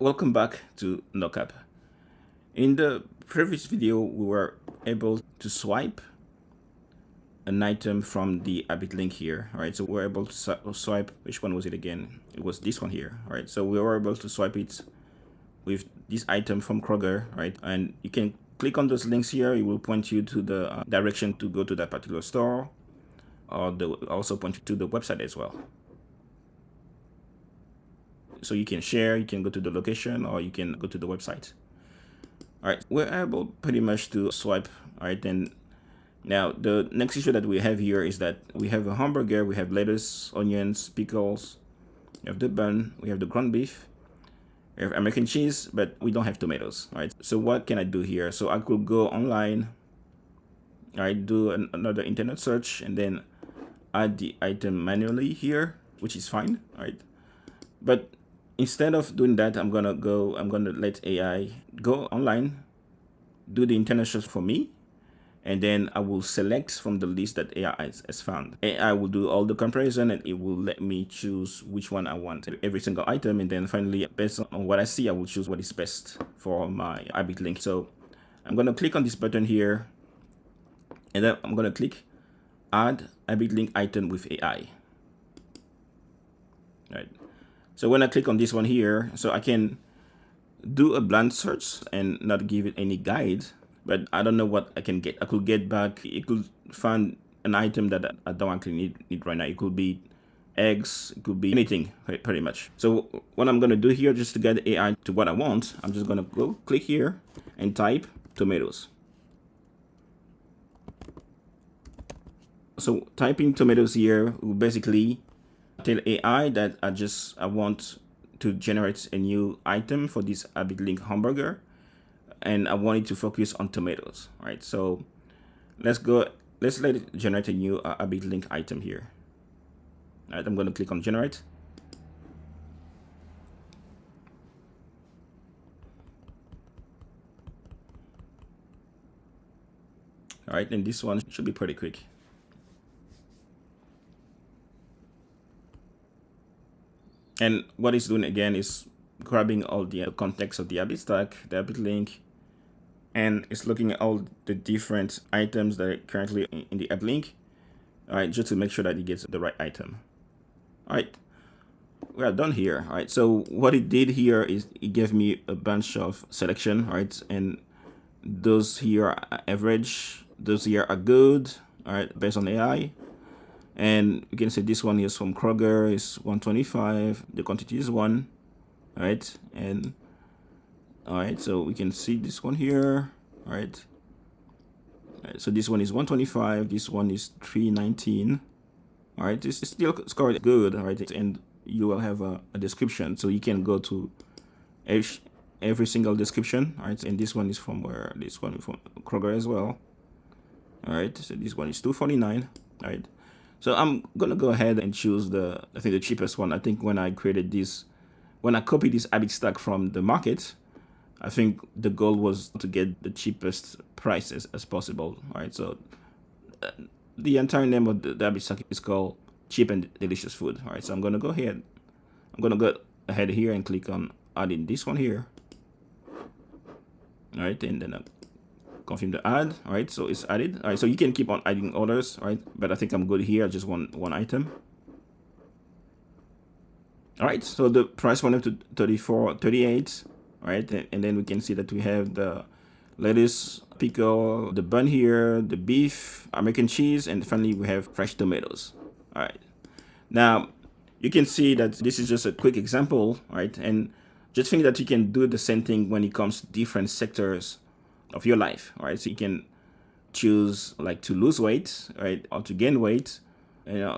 Welcome back to NoCap. In the previous video, we were able to swipe an item from the Habit link here. All right, so we're able to swipe. Which one was it again? It was this one here. All right, so we were able to swipe it with this item from Kroger. Right, and you can click on those links here. It will point you to the direction to go to that particular store, or also point you to the website as well. So you can share, you can go to the location, or you can go to the website. All right, we're able pretty much to swipe. All right, and now the next issue that we have here is that we have a hamburger, we have lettuce, onions, pickles, we have the bun, we have the ground beef, we have American cheese, but we don't have tomatoes. All right, so what can I do here? So I could go online, all right, do another internet search, and then add the item manually here, which is fine. All right, but instead of doing that, I'm gonna let AI go online, do the internet search for me, and then I will select from the list that AI has found. AI will do all the comparison and it will let me choose which one I want, every single item, and then finally, based on what I see, I will choose what is best for my Habit link. So I'm gonna click on this button here, and then I'm gonna click Add Habit link item with AI. Right. So when I click on this one here, so I can do a blind search and not give it any guide, but I don't know what I can get. I could get back, it could find an item that I don't actually need right now. It could be eggs, it could be anything, pretty much. So what I'm gonna do here, just to get the AI to what I want, I'm just gonna go click here and type tomatoes. So typing tomatoes here will basically tell AI that I want to generate a new item for this Habit link hamburger, and I want it to focus on tomatoes. Right, so let's let it generate a new Habit link item here. All right, I'm going to click on generate. All right, and this one should be pretty quick. And what it's doing again is grabbing all the context of the Habit stack, the Habit link, and it's looking at all the different items that are currently in the Habit link. All right, just to make sure that it gets the right item. All right, we are done here. All right, so what it did here is it gave me a bunch of selection, right? And those here are average, those here are good, all right, based on AI. And you can say this one is from Kroger, is 125, the quantity is 1, all right? And all right, so we can see this one here, all right? All right, so this one is 125, this one is 319. All right, it's still scored good, all right? And you will have a description, so you can go to every single description. All right, and this one is from where? This one is from Kroger as well. All right, so this one is 249. All right, so I'm gonna go ahead and choose the cheapest one. I think when I copied this Habit stack from the market, I think the goal was to get the cheapest prices as possible. All right, so the entire name of the Habit stack is called Cheap and Delicious Food. All right, so I'm gonna go ahead here and click on adding this one here. All right, and then confirm the add. All right, so it's added. All right, so you can keep on adding orders. All right, but I think I'm good here. I just want one item. All right, so the price went up to 34.38. All right, and then we can see that we have the lettuce, pickle, the bun here, the beef, American cheese, and finally we have fresh tomatoes. All right, now you can see that this is just a quick example, right? And just think that you can do the same thing when it comes to different sectors of your life, right? So you can choose like to lose weight, right, or to gain weight.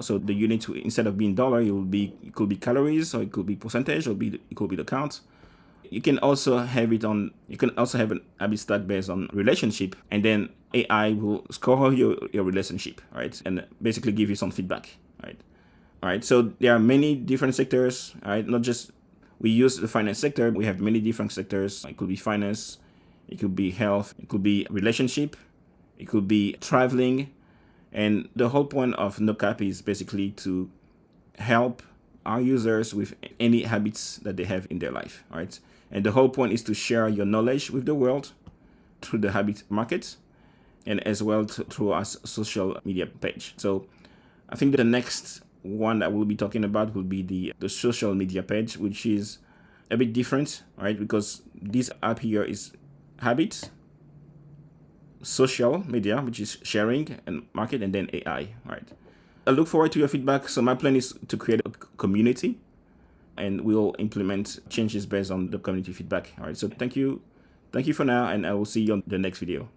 So the unit, instead of being dollar, it could be calories, or it could be percentage, or it could be the count. You can also have an Habit stack based on relationship, and then AI will score your relationship, right, and basically give you some feedback, right. All right, so there are many different sectors, right? Not just we use the finance sector. We have many different sectors. It could be finance, it could be health, it could be relationship, it could be traveling, and the whole point of NoCap is basically to help our users with any habits that they have in their life, right? And the whole point is to share your knowledge with the world through the habit market and as well through our social media page. So I think the next one that we'll be talking about will be the social media page, which is a bit different, right? Because this app here is habits, social media, which is sharing and market, and then AI, right? I look forward to your feedback. So my plan is to create a community and we'll implement changes based on the community feedback. All right. So thank you for now, and I will see you on the next video.